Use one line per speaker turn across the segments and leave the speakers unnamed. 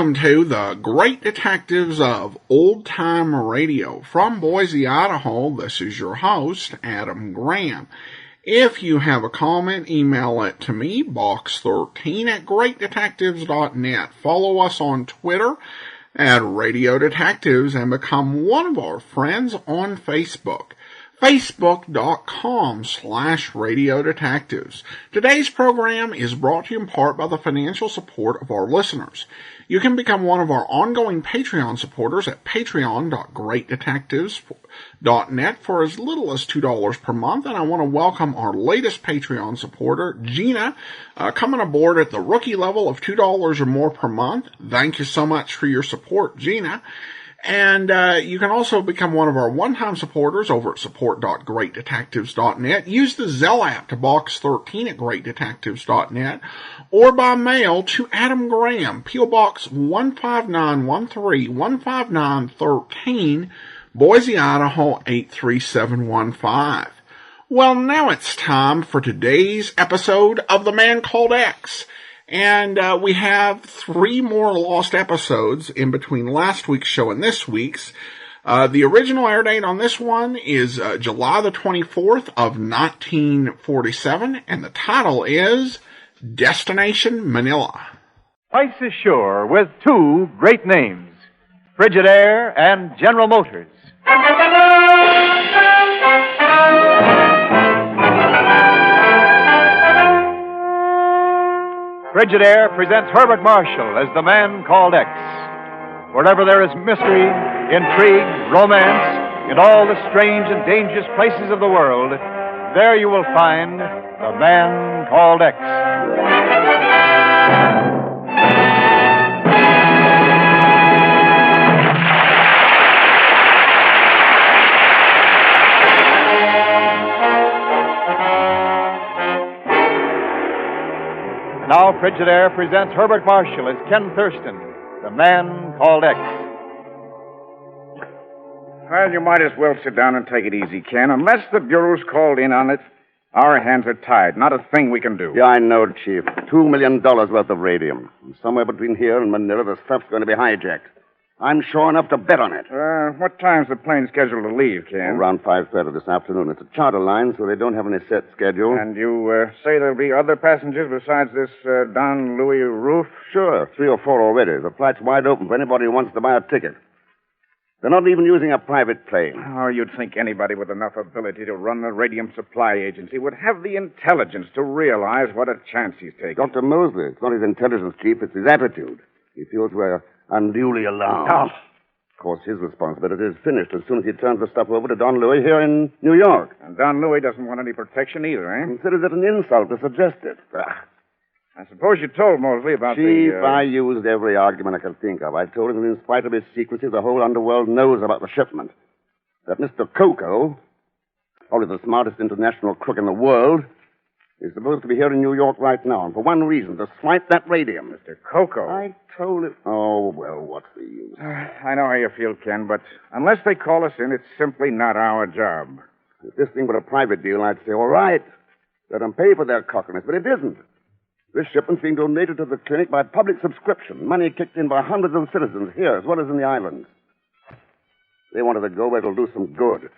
Welcome to the Great Detectives of Old Time Radio. From Boise, Idaho, this is your host, Adam Graham. If you have a comment, email it to me, box13@greatdetectives.net. Follow us on Twitter at Radio Detectives and become one of our friends on Facebook. Facebook.com/Radio Detectives. Today's program is brought to you in part by the financial support of our listeners. You can become one of our ongoing Patreon supporters at patreon.greatdetectives.net for as little as $2 per month. And I want to welcome our latest Patreon supporter, Gina, coming aboard at the rookie level of $2 or more per month. Thank you so much for your support, Gina. And you can also become one of our one-time supporters over at support.greatdetectives.net. Use the Zelle app to box13@greatdetectives.net or by mail to Adam Graham, P.O. Box 15913, 15913, Boise, Idaho 83715. Well, now it's time for today's episode of The Man Called X. And we have 3 more lost episodes in between last week's show and this week's. The original air date on this one is July the 24th of 1947, and the title is Destination Manilla.
Twice as sure with 2 great names, Frigidaire and General Motors. Frigidaire presents Herbert Marshall as the Man Called X. Wherever there is mystery, intrigue, romance, in all the strange and dangerous places of the world, there you will find the Man Called X. Now Frigidaire presents Herbert Marshall as Ken Thurston, the Man Called X.
Well, you might as well sit down and take it easy, Ken. Unless the Bureau's called in on it, our hands are tied. Not a thing we can do.
Yeah, I know, Chief. $2 million worth of radium. And somewhere between here and Manila, the stuff's going to be hijacked. I'm sure enough to bet on it.
What time's the plane scheduled to leave, Ken?
Around 5:30 this afternoon. It's a charter line, so they don't have any set schedule.
And you say there'll be other passengers besides this Don Louis Roof?
Sure, 3 or 4 already. The flight's wide open for anybody who wants to buy a ticket. They're not even using a private plane.
Oh, you'd think anybody with enough ability to run the radium supply agency would have the intelligence to realize what a chance he's taking.
Dr. Mosley, it's not his intelligence, Chief, it's his attitude. He feels we're unduly alarmed.
Oh.
Of course, his responsibility is finished as soon as he turns the stuff over to Don Louis here in New York.
And Don Louis doesn't want any protection either, eh?
Considers it an insult to suggest it.
I suppose you told Mosley about
Chief, I used every argument I could think of. I told him that in spite of his secrecy, the whole underworld knows about the shipment. That Mr. Coco, probably the smartest international crook in the world, is supposed to be here in New York right now, and for one reason, to swipe that radium.
Mr. Coco.
I told him. Oh, well, what's the use?
I know how you feel, Ken, but unless they call us in, it's simply not our job.
If this thing were a private deal, I'd say, all right, let them pay for their cockiness, but it isn't. This shipment's being donated to the clinic by public subscription, money kicked in by hundreds of citizens here as well as in the islands. They wanted to go where it'll do some good.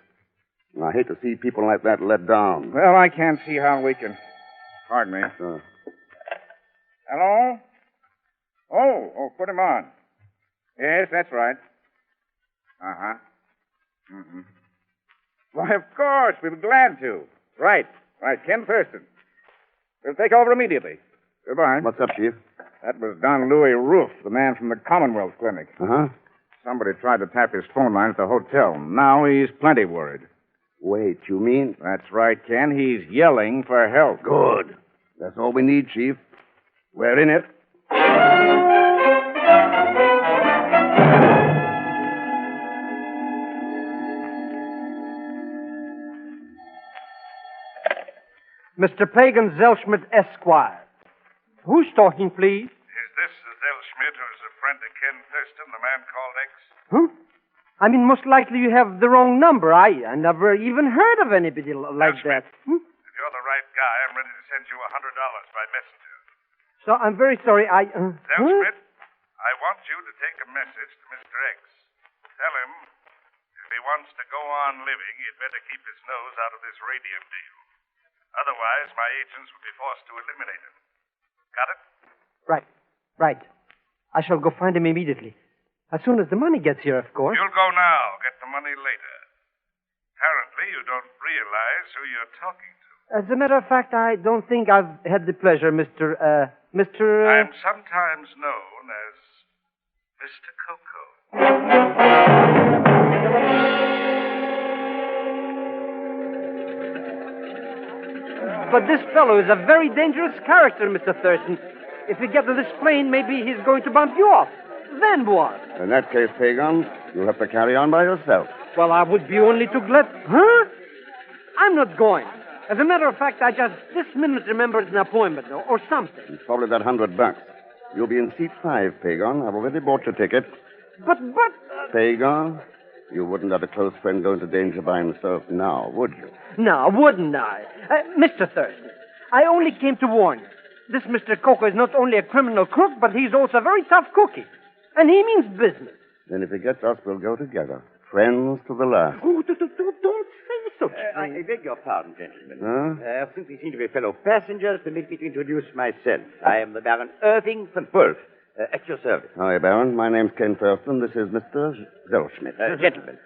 And I hate to see people like that let down.
Well, I can't see how we can... Pardon me. Hello? Oh, put him on. Yes, that's right. Uh-huh. Mm-hmm. Why, of course, we'll be glad to. Right, Ken Thurston. We'll take over immediately. Goodbye.
What's up, Chief?
That was Don Louis Roof, the man from the Commonwealth Clinic.
Uh-huh.
Somebody tried to tap his phone line at the hotel. Now he's plenty worried.
Wait, you mean?
That's right, Ken. He's yelling for help.
Good. That's all we need, Chief. We're in it.
Mr. Pagan Zellschmidt, Esquire. Who's talking, please?
Is this the Zellschmidt who's a friend of Ken Thurston, the Man Called X?
Huh? I mean, most likely you have the wrong number. I never even heard of anybody like that.
If you're the right guy, I'm ready to send you $100 by messenger.
So I'm very sorry.
Zellschmidt, I want you to take a message to Mr. X. Tell him if he wants to go on living, he'd better keep his nose out of this radium deal. Otherwise, my agents would be forced to eliminate him. Got it?
Right. I shall go find him immediately. As soon as the money gets here, of course.
You'll go now. Get the money later. Apparently, you don't realize who you're talking to.
As a matter of fact, I don't think I've had the pleasure, Mr.
I'm sometimes known as Mr. Coco.
But this fellow is a very dangerous character, Mr. Thurston. If we get to this plane, maybe he's going to bump you off. Then what?
In that case, Pagan, you'll have to carry on by yourself.
Well, I would be only too glad. Huh? I'm not going. As a matter of fact, I just this minute remembered an appointment or something.
It's probably that $100. You'll be in seat 5, Pagan. I've already bought your ticket.
But...
Pagan, you wouldn't let a close friend go into danger by himself now, would you?
No, wouldn't I? Mr. Thurston, I only came to warn you. This Mr. Coco is not only a criminal crook, but he's also a very tough cookie. And he means business.
Then if he gets us, we'll go together. Friends to the last.
Oh, don't say such
I
things.
beg your pardon, gentlemen.
Huh?
Since we seem to be fellow passengers, permit me to introduce myself. I am the Baron Irving von Wolf, at your service.
Hi, Baron. My name's Ken Thurston. This is Mr. Zellschmidt.
Gentlemen,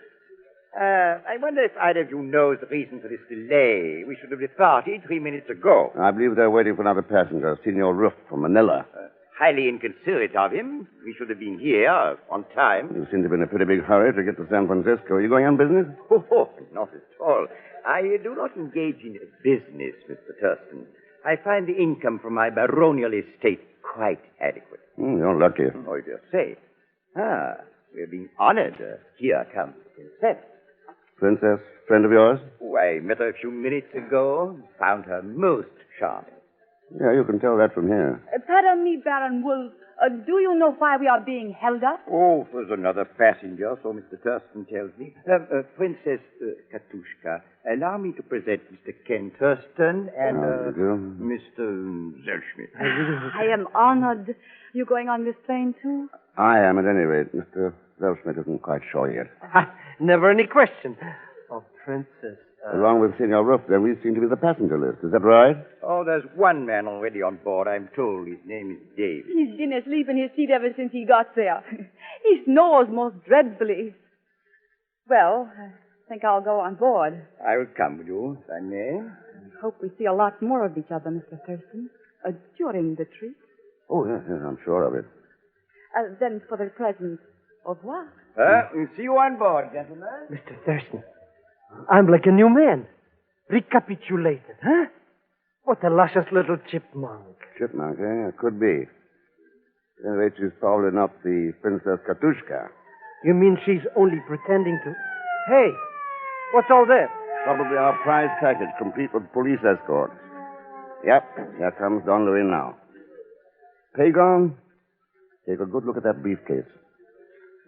I wonder if either of you knows the reason for this delay. We should have departed 3 minutes ago.
I believe they're waiting for another passenger, Senor Ruff from Manilla.
Highly inconsiderate of him. We should have been here on time.
You seem to be in a pretty big hurry to get to San Francisco. Are you going on business?
Oh, not at all. I do not engage in business, Mr. Thurston. I find the income from my baronial estate quite adequate.
You're lucky.
Oh, you say. We're being honored. Here comes the princess.
Princess, friend of yours?
Oh, I met her a few minutes ago. Found her most charming.
Yeah, you can tell that from here.
Pardon me, Baron Wolf. Do you know why we are being held up?
Oh, there's another passenger, so Mr. Thurston tells me. Princess Katushka, allow me to present Mr. Ken Thurston and
you do?
Mr. Zellschmidt.
I am honored. You going on this plane, too?
I am, at any rate. Mr. Zellschmidt isn't quite sure yet.
Never any question. Oh, Princess.
Along with Senor Ruff, then, we seem to be the passenger list. Is that right?
Oh, there's one man already on board. I'm told his name is David.
He's been asleep in his seat ever since he got there. He snores most dreadfully. Well, I think I'll go on board.
I will come with you, if I may.
I hope we see a lot more of each other, Mr. Thurston, during the trip.
Oh, yes, I'm sure of it.
Then for the present, au revoir.
We'll see you on board, gentlemen.
Mr. Thurston, I'm like a new man. Recapitulated, huh? What a luscious little chipmunk.
Chipmunk, eh? It could be. At any rate, she's probably not the Princess Katushka.
You mean she's only pretending to... Hey, what's all this?
Probably our prize package, complete with police escort. Yep, here comes Don Louis now. Pagan, take a good look at that briefcase.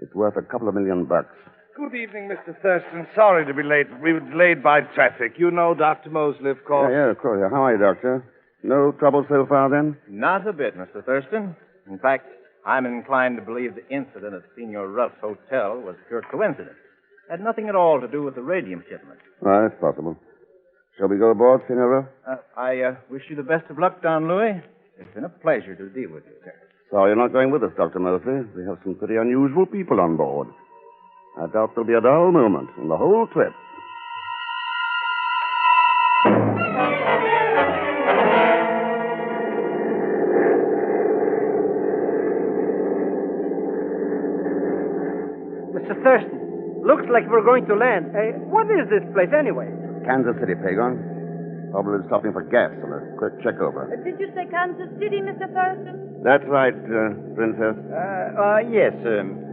It's worth a couple of $1 million.
Good evening, Mr. Thurston. Sorry to be late. We were delayed by traffic. You know Dr. Mosley, of course.
Yeah, of course. How are you, Doctor? No trouble so far, then?
Not a bit, Mr. Thurston. In fact, I'm inclined to believe the incident at Senor Ruff's hotel was pure coincidence. Had nothing at all to do with the radium shipment.
Well, that's possible. Shall we go aboard, Senor Ruff?
I wish you the best of luck, Don Louis. It's been a pleasure to deal with you, sir.
Sorry you're not going with us, Dr. Mosley. We have some pretty unusual people on board. I doubt there'll be a dull moment in the whole trip.
Mr. Thurston, looks like we're going to land. What is this place anyway?
Kansas City, Pagan. Probably stopping for gas and a quick check-over.
Did you say Kansas City, Mr. Thurston?
That's right, Princess.
Yes,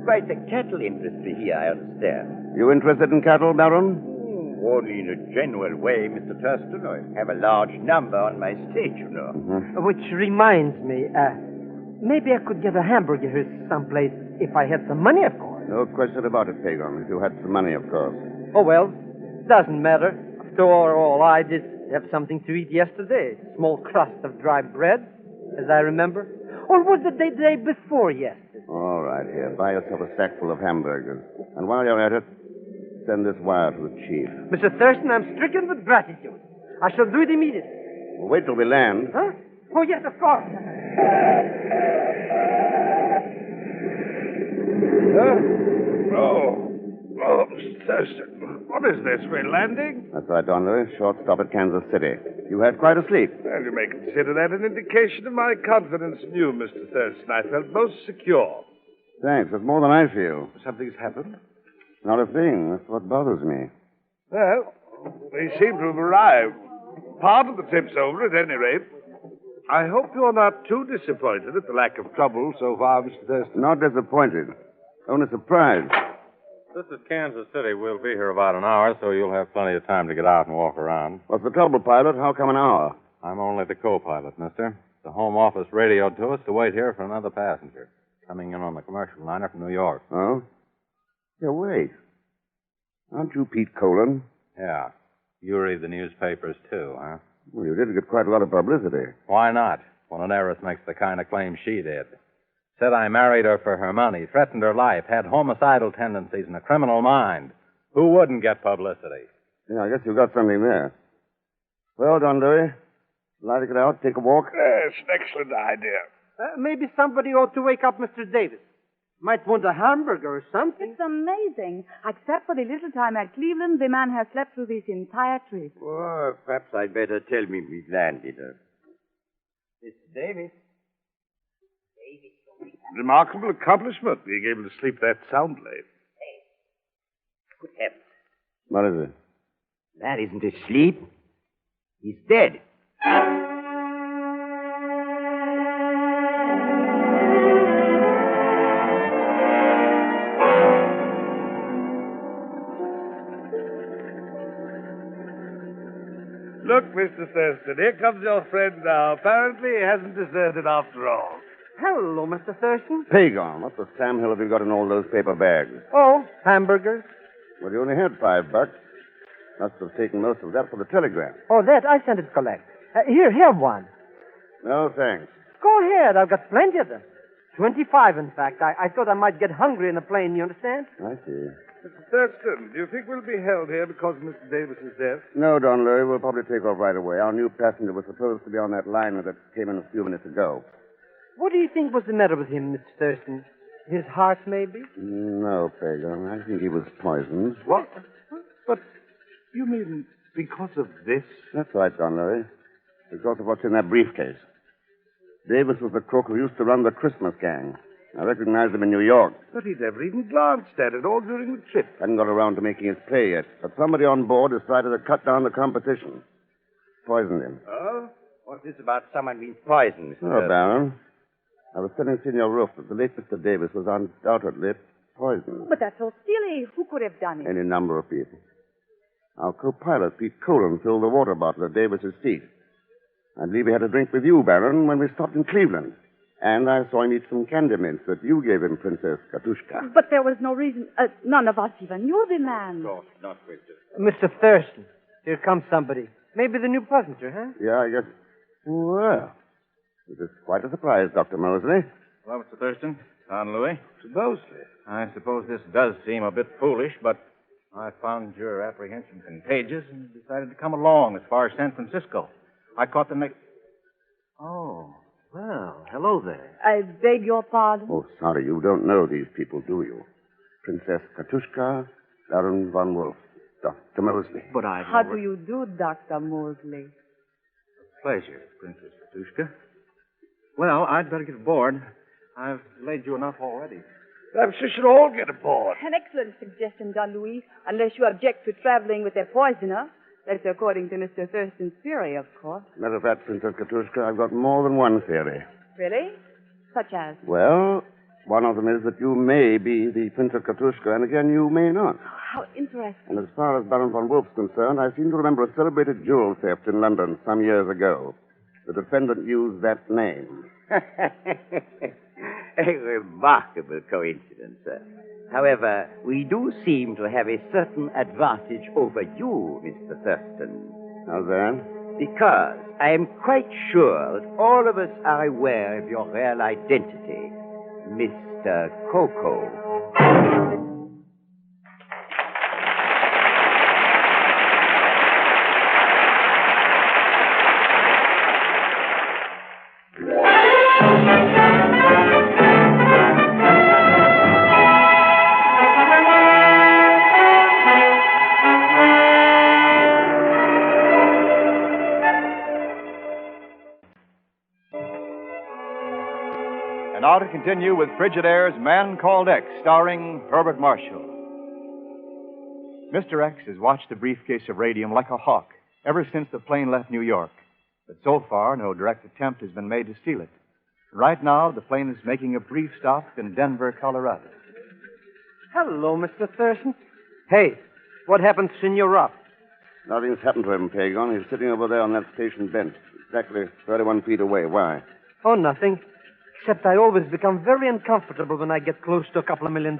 quite a cattle industry here, I understand.
You interested in cattle, Baron?
Only in a general way, Mr. Thurston. I have a large number on my estate, you know.
Mm-hmm.
Which reminds me, maybe I could get a hamburger here someplace if I had some money, of course.
No question about it, Pagan. If you had some money, of course.
Oh, well, doesn't matter. After all, I did have something to eat yesterday. Small crust of dry bread, as I remember. Or was it the day before yesterday?
All right, here. Buy yourself a sack full of hamburgers. And while you're at it, send this wire to the chief.
Mr. Thurston, I'm stricken with gratitude. I shall do it immediately.
Well, wait till we land.
Huh? Oh, yes, of course.
Oh, Mr. Thurston. What is this? We're landing?
That's right, Don Louis. Short stop at Kansas City. You had quite a sleep.
Well, you may consider that an indication of my confidence in you, Mr. Thurston. I felt most secure.
Thanks. That's more than I feel.
Something's happened?
Not a thing. That's what bothers me.
Well, they seem to have arrived. Part of the trip's over, at any rate. I hope you're not too disappointed at the lack of trouble so far, Mr. Thurston.
Not disappointed. Only surprised.
This is Kansas City. We'll be here about an hour, so you'll have plenty of time to get out and walk around.
What's the trouble, pilot? How come an hour?
I'm only the co-pilot, mister. The home office radioed to us to wait here for another passenger, coming in on the commercial liner from New York.
Oh? Yeah, wait. Aren't you Pete Colon?
Yeah. You read the newspapers, too, huh?
Well, you did get quite a lot of publicity.
Why not, when an heiress makes the kind of claim she did? Said I married her for her money, threatened her life, had homicidal tendencies and a criminal mind. Who wouldn't get publicity?
Yeah, I guess you got something there. Well, Don Louis, like to get out, take a walk?
Yes, an excellent idea.
Maybe somebody ought to wake up Mr. Davis. Might want a hamburger or something.
It's amazing. Except for the little time at Cleveland, the man has slept through this entire trip.
Well, perhaps I'd better tell me we've landed. Mr. Davis.
Remarkable accomplishment, being able to sleep that soundly.
Good heavens.
What is it?
That isn't asleep. He's dead.
Look, Mr. Thurston, here comes your friend now. Apparently he hasn't deserted after all.
Hello, Mr. Thurston.
Pagon. What the Sam Hill have you got in all those paper bags?
Oh, hamburgers.
Well, you only had $5. Must have taken most of that for the telegram.
Oh, that I sent it to collect. Here, have one.
No, thanks.
Go ahead. I've got plenty of them. 25, in fact. I thought I might get hungry in the plane, you understand?
I see.
Mr. Thurston, do you think we'll be held here because of Mr. Davis's death?
No, Don Louis, we'll probably take off right away. Our new passenger was supposed to be on that liner that came in a few minutes ago.
What do you think was the matter with him, Mr. Thurston? His heart, maybe?
No, Pagan. I think he was poisoned.
What? But you mean because of this?
That's right, Don Louis. Because of what's in that briefcase. Davis was the crook who used to run the Christmas gang. I recognized him in New York.
But he never even glanced at it all during the trip.
Hadn't got around to making his play yet. But somebody on board decided to cut down the competition. Poisoned him.
Oh? What's this about someone being poisoned, Mr.
Oh,
Thurston?
Baron. I was telling Senor Roof that the late Mr. Davis was undoubtedly poisoned.
But that's so silly. Who could have done it?
Any number of people. Our co-pilot, Pete Colon, filled the water bottle at Davis's seat. I believe he had a drink with you, Baron, when we stopped in Cleveland. And I saw him eat some candy mints that you gave him, Princess Katushka.
But there was no reason. None of us even knew the man.
No, not Princess.
Mr. Thurston, here comes somebody. Maybe the new passenger, huh?
Yeah, I guess. Well, it is quite a surprise, Dr. Mosley.
Hello, Mr. Thurston. Don Louis.
Supposedly.
I suppose this does seem a bit foolish, but I found your apprehension contagious and decided to come along as far as San Francisco. I caught the next... Oh, well, hello there.
I beg your pardon.
Oh, sorry, you don't know these people, do you? Princess Katushka, Baron von Wolf, Dr. Mosley.
But I...
How do you do, Dr. Mosley?
Pleasure, Princess Katushka. Well, I'd better get aboard. I've delayed you enough already.
Perhaps we should all get aboard.
An excellent suggestion, Don Luis, unless you object to traveling with a poisoner. That's according to Mr. Thurston's theory, of course.
Matter of fact, Princess Katushka, I've got more than one theory.
Really? Such as?
Well, one of them is that you may be the Princess Katushka, and again, you may not.
How interesting.
And as far as Baron von Wolf's concerned, I seem to remember a celebrated jewel theft in London some years ago. The defendant used that name.
A remarkable coincidence, sir. However, we do seem to have a certain advantage over you, Mr. Thurston.
How's that?
Because I am quite sure that all of us are aware of your real identity, Mr. Coco.
And now to continue with Frigidaire's Man Called X, starring Herbert Marshall. Mr. X has watched the briefcase of radium like a hawk ever since the plane left New York. But so far, no direct attempt has been made to steal it. Right now, the plane is making a brief stop in Denver, Colorado.
Hello, Mr. Thurston. Hey, what happened to Senor Ruff?
Nothing's happened to him, Pagon. He's sitting over there on that station bench, exactly 31 feet away. Why?
Oh, nothing. Except I always become very uncomfortable when I get close to $2 million.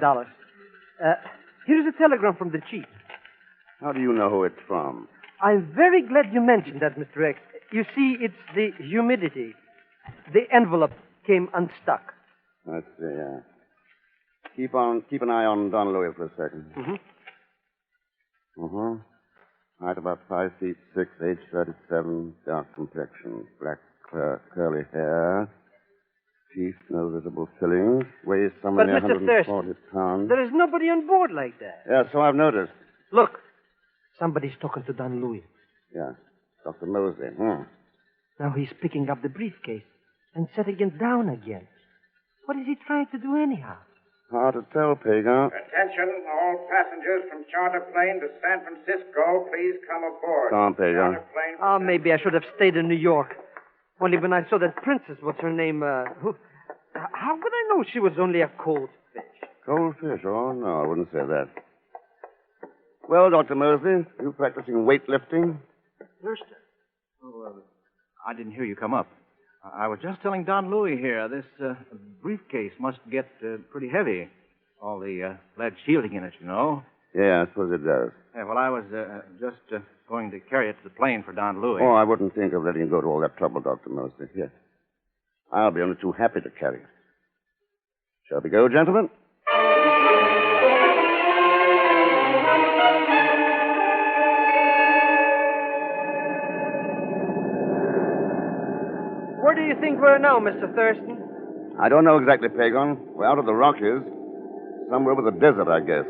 Here's a telegram from the chief.
How do you know who it's from?
I'm very glad you mentioned that, Mr. X. You see, it's the humidity. The envelope came unstuck.
Let's see. Keep an eye on Don Louis for a second. Height about 5 feet 6, age 37, dark complexion, black curly hair. Teeth, no visible fillings. Weighs somewhere near
Mr.
140
Thurston,
pounds.
there is nobody on board like that.
Yeah, so I've noticed.
Look, somebody's talking to Don Louis.
Yeah, Dr. Mosley.
Now he's picking up the briefcase and setting it down again. What is he trying to do anyhow?
Hard to tell, Pagan.
Attention, all passengers from charter plane to San Francisco, please come aboard.
Come on, Pagan.
Charter plane
Oh, maybe I should have stayed in New York. Only when I saw that princess, what's her name, how could I know she was only a cold fish?
Cold fish? Oh, no, I wouldn't say that. Well, Dr. Mosley, you practicing weightlifting?
Thurston. I didn't hear you come up. I was just telling Don Louis here, this briefcase must get pretty heavy. All the lead shielding in it, you know.
Yeah, I suppose it does.
Yeah, well, I was just going to carry it to the plane for Don Louis.
Oh, I wouldn't think of letting you go to all that trouble, Dr. Mosley. Yes. I'll be only too happy to carry it. Shall we go, gentlemen?
Where do you think we're now, Mr. Thurston?
I don't know exactly, Pagon. We're out of the Rockies. Somewhere with the desert, I guess.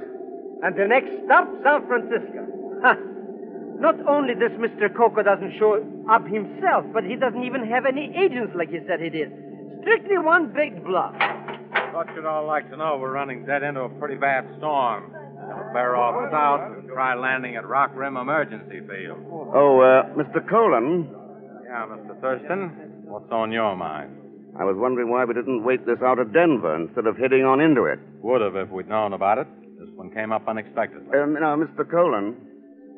And the next stop, San Francisco. Ha! Not only this Mr. Coco doesn't show up himself, but he doesn't even have any agents like he said he did. Strictly one big bluff.
Thought you'd all like to know we're running dead into a pretty bad storm. Gonna bear off south and try landing at Rock Rim Emergency Field.
Oh, Mr. Colon.
Yeah, Mr. Thurston, what's on your mind?
I was wondering why we didn't wait this out of Denver instead of heading on into it.
Would have if we'd known about it. This one came up unexpectedly.
Now, Mr. Colon,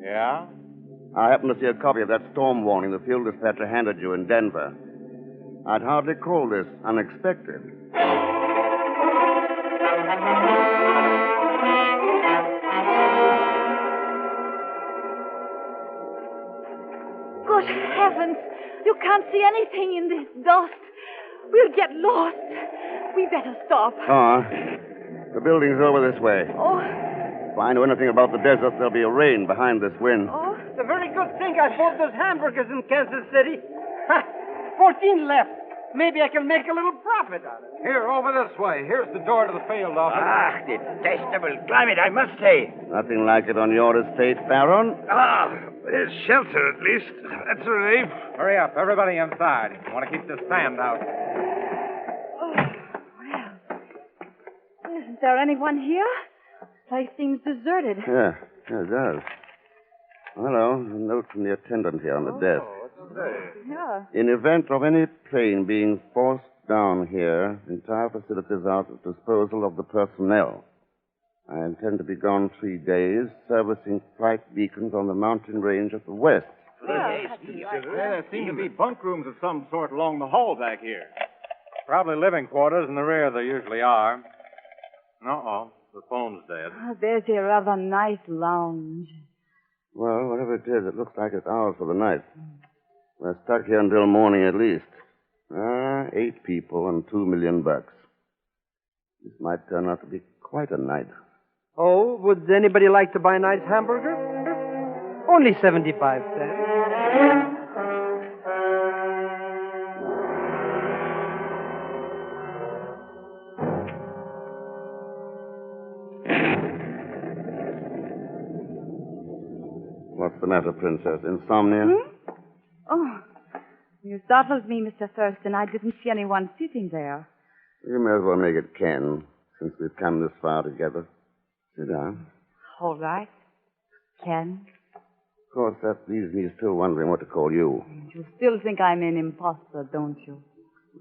Yeah?
I happened to see a copy of that storm warning the field dispatcher handed you in Denver. I'd hardly call this unexpected.
Good heavens! You can't see anything in this dust. We'll get lost. We better stop.
The building's over this way.
Oh,
If I know anything about the desert, there'll be a rain behind this wind.
oh.
It's a very good thing I bought those hamburgers in Kansas City. Ha! 14 left. Maybe I can make a little profit on it.
Here, over this way. Here's the door to the field office.
Ah, detestable climate, I must say.
Nothing like it on your estate, Baron.
There's shelter, at least. That's a relief.
Hurry up, everybody inside. I want to keep this sand out.
Oh, well. Isn't there anyone here? Place seems deserted.
Yeah, it does. Hello, a note from the attendant here on the desk.
Yeah.
In event of any plane being forced down here, entire facilities are at the disposal of the personnel. I intend to be gone 3 days, servicing flight beacons on the mountain range at the west.
There seem to be bunk rooms of some sort along the hall back here. Probably living quarters in the rear, there usually are. Uh-oh, the phone's dead.
Oh, there's a rather nice lounge.
Well, whatever it is, it looks like it's ours for the night. We're stuck here until morning at least. 8 people and $2 million. This might turn out to be quite a night.
Oh, would anybody like to buy a nice hamburger? Only 75 cents.
What's the matter, Princess? Insomnia?
Hmm? Oh, you startled me, Mr. Thurston. I didn't see anyone sitting there.
You may as well make it Ken, since we've come this far together. Sit down.
All right. Ken,
Of course, that leaves me still wondering what to call you.
you still think I'm an imposter, don't you?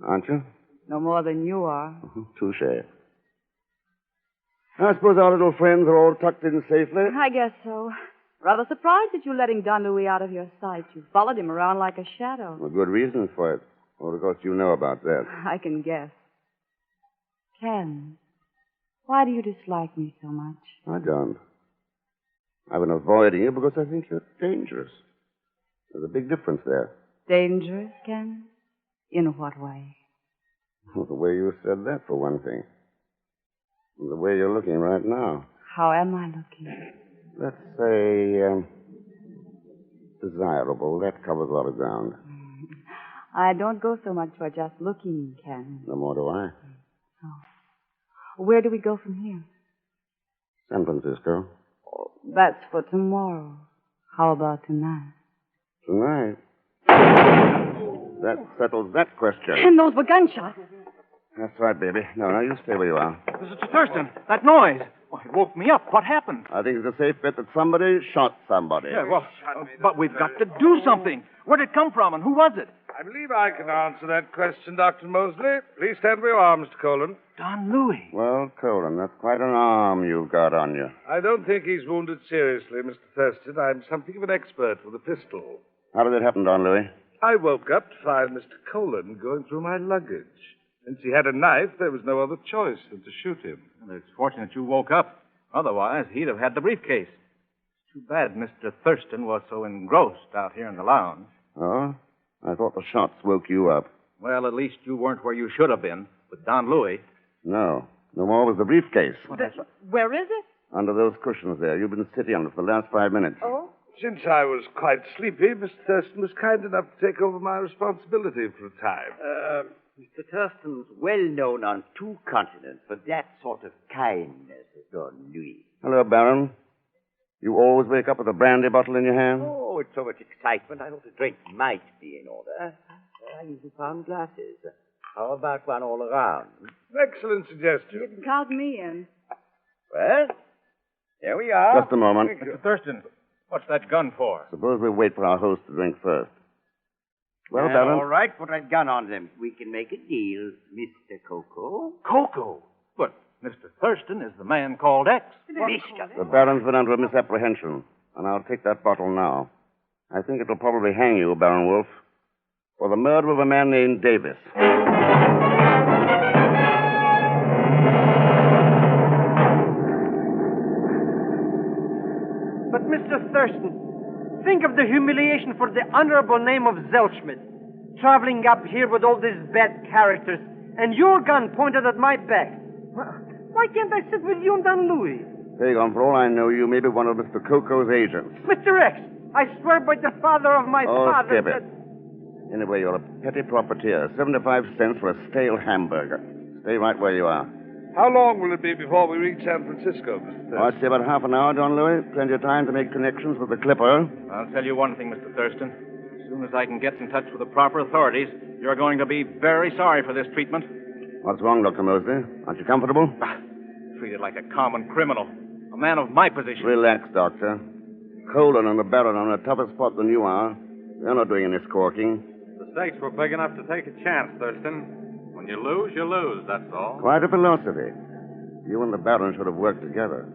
Aren't you?
No more than you are.
Touche. I suppose our little friends are all tucked in safely.
I guess so. Rather surprised at you letting Don Louis out of your sight. You followed him around like a shadow.
Well, good reasons for it. Well, of course, you know about that.
I can guess. Ken, why do you dislike me so much?
I don't. I've been avoiding you because I think you're dangerous. There's a big difference there.
Dangerous, Ken? In what way?
Well, the way you said that, for one thing. And the way you're looking right now.
How am I looking?
Let's say, desirable. That covers a lot of ground.
I don't go so much for just looking, Ken.
No more do I.
Oh. Where do we go from here?
San Francisco.
Oh, that's for tomorrow. How about tonight?
Tonight. That settles that question.
And those were gunshots.
That's right, baby. No, you stay where you are.
Mr. Thurston, that noise. Well, it woke me up. What happened?
I think it's a safe bet that somebody shot somebody.
Yeah, well, but we've got to do something. Where did it come from, and who was it?
I believe I can answer that question, Dr. Mosley. Please stand where you are, Mr. Colon.
Don Louis.
Well, Colin, that's quite an arm you've got on you.
I don't think he's wounded seriously, Mr. Thurston. I'm something of an expert with a pistol.
How did it happen, Don Louis?
I woke up to find Mr. Colon going through my luggage. Since he had a knife, there was no other choice than to shoot him.
Well, it's fortunate you woke up. Otherwise, he'd have had the briefcase. It's too bad Mr. Thurston was so engrossed out here in the lounge.
Oh? I thought the shots woke you up.
Well, at least you weren't where you should have been, with Don Louis.
No. No more was the briefcase.
Where is it?
Under those cushions there. You've been sitting on it for the last 5 minutes.
Oh?
Since I was quite sleepy, Mr. Thurston was kind enough to take over my responsibility for a time.
Mr. Thurston's well known on 2 continents for that sort of kindness as Don Louis.
Hello, Baron. You always wake up with a brandy bottle in your hand?
Oh, it's so much excitement. I thought a drink might be in order. I usually found glasses. How about one all around?
Excellent
You
suggestion.
didn't count me in.
Well, there we are.
Just a moment.
Mr. Thurston, what's that gun for?
Suppose we wait for our host to drink first. Well,
All
Baron.
right, put that gun on them. We can make a deal, Mr. Coco.
Coco. But Mr. Thurston is the man called X.
The Baron's been under a misapprehension, and I'll take that bottle now. I think it'll probably hang you, Baron Wolf, for the murder of a man named Davis.
But, Mr. Thurston, think of the humiliation for the honorable name of Zelschmidt. Traveling up here with all these bad characters, and your gun pointed at my back. Why can't I sit with you and Don Louis?
Pagon, for all I know, you may be one of Mr. Coco's agents.
Mr. X, I swear by the father of my father
skip it. Anyway, you're a petty profiteer. 75 cents for a stale hamburger. Stay right where you are.
How long will it be before we reach San Francisco, Mr. Thurston?
I'd say about half an hour, Don Louis. Plenty of time to make connections with the Clipper.
I'll tell you one thing, Mr. Thurston. As soon as I can get in touch with the proper authorities, you're going to be very sorry for this treatment.
What's wrong, Dr. Mosley? Aren't you comfortable?
Treated like a common criminal. A man of my position.
Relax, Doctor. Colin and the Baron are in a tougher spot than you are. They're not doing any squawking.
The stakes were big enough to take a chance, Thurston. When you lose, that's all.
Quite a philosophy. You and the Baron should have worked together.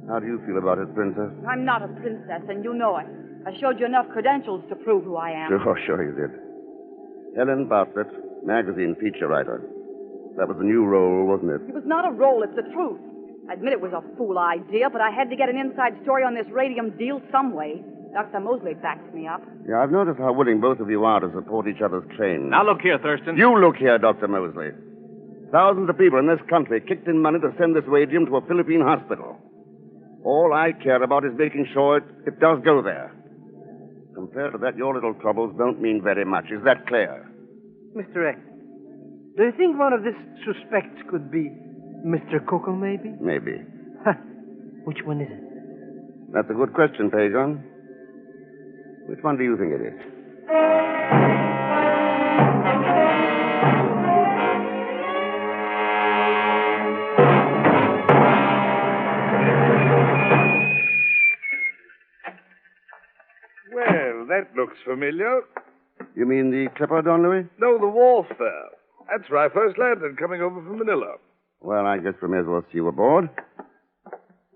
How do you feel about it, Princess?
I'm not a princess, and you know it. I showed you enough credentials to prove who I am.
Sure you did. Helen Bartlett, magazine feature writer. That was a new role, wasn't it?
It was not a role, it's the truth. I admit it was a fool idea, but I had to get an inside story on this radium deal some way. Dr. Mosley backs me up.
Yeah, I've noticed how willing both of you are to support each other's trains.
Now, look here, Thurston.
You look here, Dr. Mosley. Thousands of people in this country kicked in money to send this radium to a Philippine hospital. All I care about is making sure it does go there. Compared to that, your little troubles don't mean very much. Is that clear?
Mr. X, do you think one of these suspects could be Mr. Coco, maybe?
Maybe.
Which one is it?
That's a good question, Pagan. Which one do you think it is?
Well, that looks familiar.
You mean the clipper, Don Louis?
No, the wharf there. That's where I first landed, coming over from Manilla.
Well, I guess we may as well see you aboard.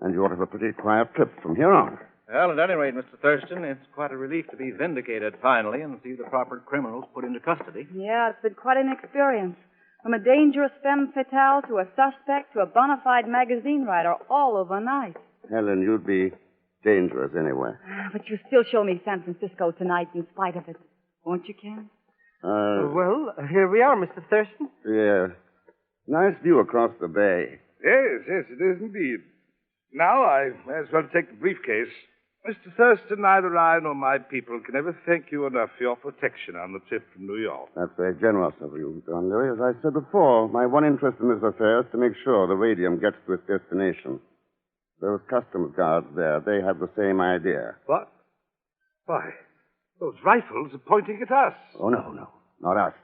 And you ought to have a pretty quiet trip from here on.
Well, at any rate, Mr. Thurston, it's quite a relief to be vindicated finally and see the proper criminals put into custody.
Yeah, it's been quite an experience. From a dangerous femme fatale to a suspect to a bona fide magazine writer all overnight.
Helen, you'd be dangerous anyway.
But you still show me San Francisco tonight in spite of it. Won't you, Ken?
Well, here we are, Mr. Thurston.
Yeah. Nice view across the bay.
Yes, it is indeed. Now I may as well take the briefcase. Mr. Thurston, neither I nor my people can ever thank you enough for your protection on the trip from New York.
That's very generous of you, Don Louis. As I said before, my one interest in this affair is to make sure the radium gets to its destination. Those customs guards there, they have the same idea.
What? Why, those rifles are pointing at us.
Oh, no, not us.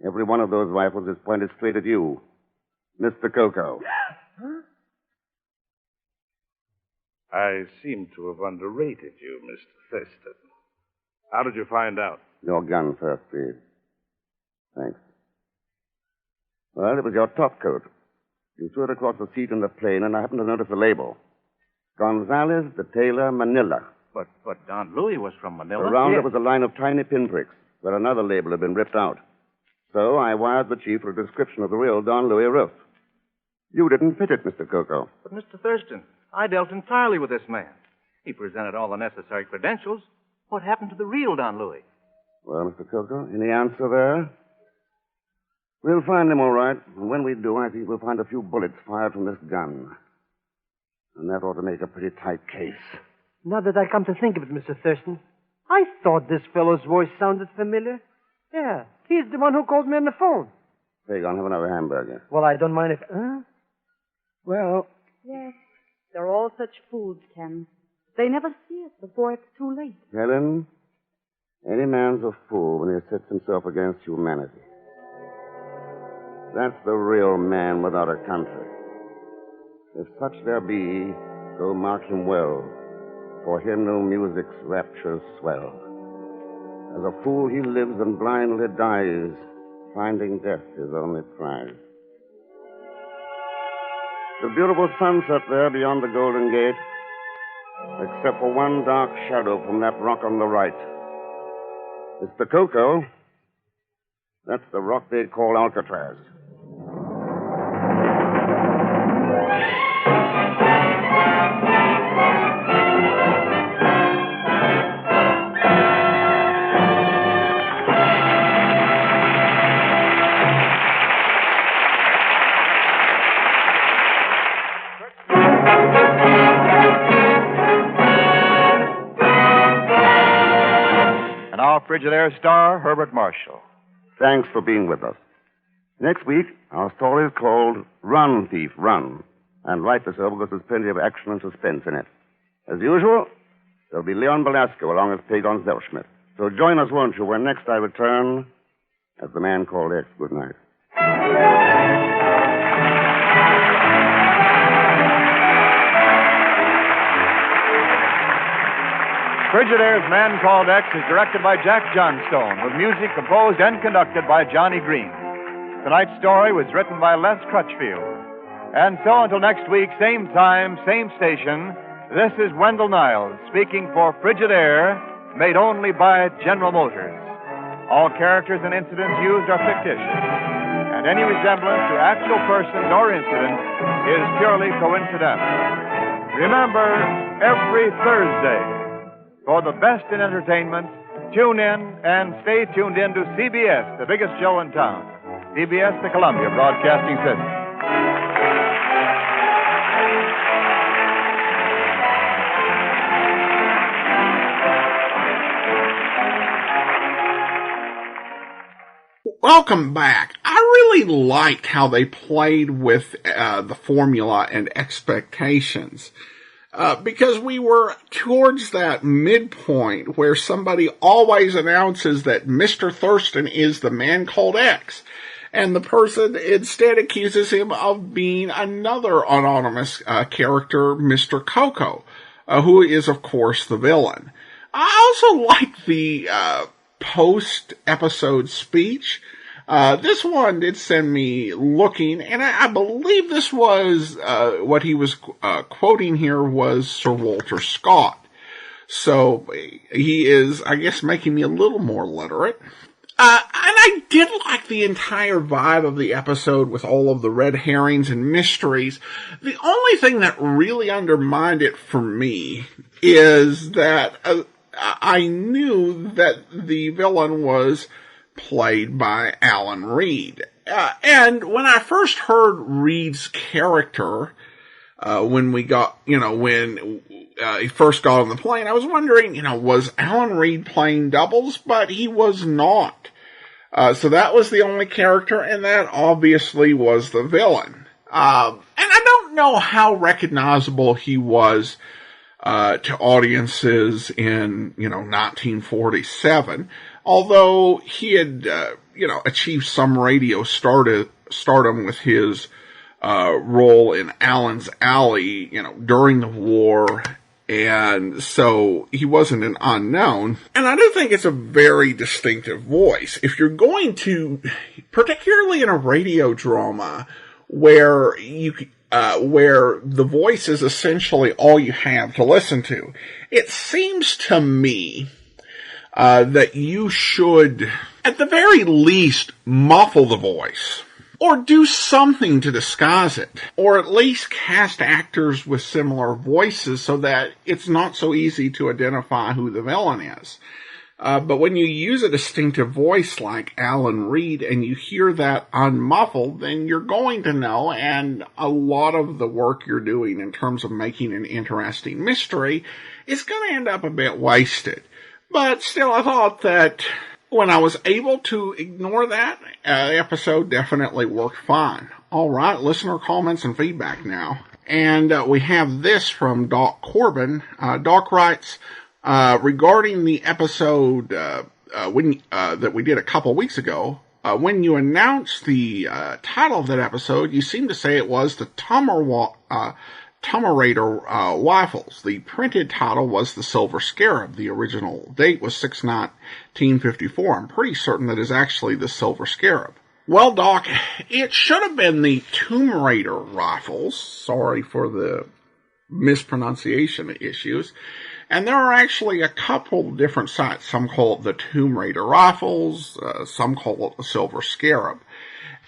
Every one of those rifles is pointed straight at you, Mr. Coco.
Huh?
I seem to have underrated you, Mr. Thurston. How did you find out?
Your gun first, please. Thanks. Well, it was your top coat. You threw it across the seat in the plane, and I happened to notice the label. Gonzalez, the tailor, Manilla.
But Don Louis was from Manila.
Around it was a line of tiny pinpricks, where another label had been ripped out. So I wired the chief for a description of the real Don Louis roof. You didn't fit it, Mr. Coco.
But, Mr. Thurston, I dealt entirely with this man. He presented all the necessary credentials. What happened to the real Don Louis?
Well, Mr. Coco, any answer there? We'll find him all right. And when we do, I think we'll find a few bullets fired from this gun. And that ought to make a pretty tight case.
Now that I come to think of it, Mr. Thurston, I thought this fellow's voice sounded familiar. Yeah, he's the one who called me on the phone.
Pagan, have another hamburger.
Well, I don't mind if... Huh? Well...
Yes, they're all such fools, Ken. They never see it before it's too late.
Helen, any man's a fool when he sets himself against humanity. That's the real man without a country. If such there be, go mark him well. For him no music's raptures swell. As a fool he lives and blindly dies, finding death his only prize. The beautiful sunset there beyond the Golden Gate, except for one dark shadow from that rock on the right. Mr. Coco, that's the rock they'd call Alcatraz.
Frigidaire star, Herbert Marshall.
Thanks for being with us. Next week, our story is called Run, Thief, Run. And rightly so, because there's plenty of action and suspense in it. As usual, there'll be Leon Belasco along with Pagon Zellschmidt. So join us, won't you, when next I return as the man called X. Good night.
Frigidaire's Man Called X is directed by Jack Johnstone, with music composed and conducted by Johnny Green. Tonight's story was written by Les Crutchfield. And so until next week, same time, same station, this is Wendell Niles speaking for Frigidaire, made only by General Motors. All characters and incidents used are fictitious, and any resemblance to actual persons or incidents is purely coincidental. Remember, every Thursday, For the best in entertainment, tune in and stay tuned in to CBS, the biggest show in town. CBS, the Columbia Broadcasting System.
Welcome back. I really liked how they played with the formula and expectations. Because we were towards that midpoint where somebody always announces that Mr. Thurston is the man called X, and the person instead accuses him of being another anonymous character, Mr. Coco, who is, of course, the villain. I also like the post-episode speech. This one did send me looking, and I believe this was, what he was quoting here was Sir Walter Scott. So, he is, I guess, making me a little more literate. And I did like the entire vibe of the episode with all of the red herrings and mysteries. The only thing that really undermined it for me is that I knew that the villain was played by Alan Reed. And when I first heard Reed's character, when we got, when he first got on the plane, I was wondering, was Alan Reed playing doubles? But he was not. So that was the only character, and that obviously was the villain. And I don't know how recognizable he was to audiences in, 1947. Although he had, achieved some radio stardom with his role in Allen's Alley, during the war, and so he wasn't an unknown. And I do think it's a very distinctive voice. If you're going to, particularly in a radio drama, where where the voice is essentially all you have to listen to, it seems to me that you should, at the very least, muffle the voice. Or do something to disguise it. Or at least cast actors with similar voices so that it's not so easy to identify who the villain is. But when you use a distinctive voice like Alan Reed and you hear that unmuffled, then you're going to know, and a lot of the work you're doing in terms of making an interesting mystery is going to end up a bit wasted. But still, I thought that when I was able to ignore that, the episode definitely worked fine. All right, listener comments and feedback now. And we have this from Doc Corbin. Doc writes, regarding the episode that we did a couple weeks ago, when you announced the title of that episode, you seemed to say it was the Tumerator Rifles. The printed title was the Silver Scarab. The original date was 6/1954. I'm pretty certain that is actually the Silver Scarab. Well, Doc, it should have been the Tomb Raider Rifles. Sorry for the mispronunciation issues. And there are actually a couple different sites. Some call it the Tomb Raider Rifles. Some call it the Silver Scarab.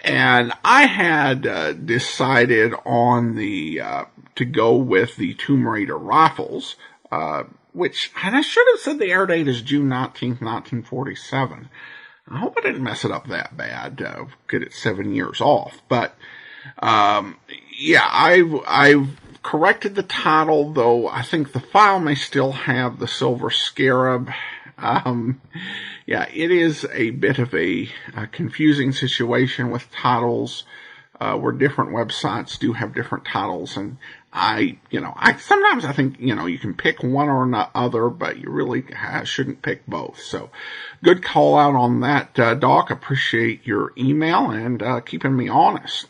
And I had decided on to go with the Tomb Raider Rifles, which, and I should have said the air date is June 19th, 1947. I hope I didn't mess it up that bad, get it 7 years off. But, yeah, I've corrected the title, though I think the file may still have the Silver Scarab. Yeah, it is a bit of a confusing situation with titles, where different websites do have different titles, and I sometimes I think, you can pick one or another, but you really shouldn't pick both. So, good call out on that, Doc. Appreciate your email and keeping me honest.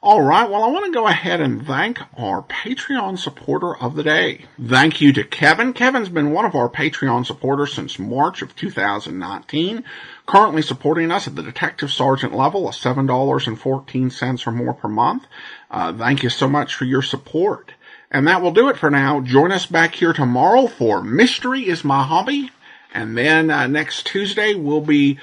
All right, well, I want to go ahead and thank our Patreon supporter of the day. Thank you to Kevin. Kevin's been one of our Patreon supporters since March of 2019, currently supporting us at the Detective Sergeant level of $7.14 or more per month. Thank you so much for your support. And that will do it for now. Join us back here tomorrow for Mystery is My Hobby, And then next Tuesday, we'll be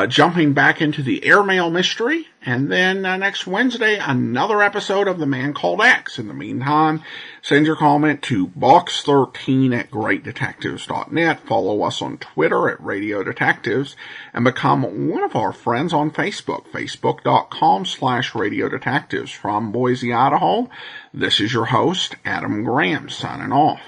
jumping back into the airmail mystery. And then next Wednesday, another episode of The Man Called X. In the meantime, send your comment to box13@greatdetectives.net. Follow us on Twitter at Radio Detectives. And become one of our friends on Facebook, facebook.com/Radio Detectives. From Boise, Idaho, this is your host, Adam Graham, signing off.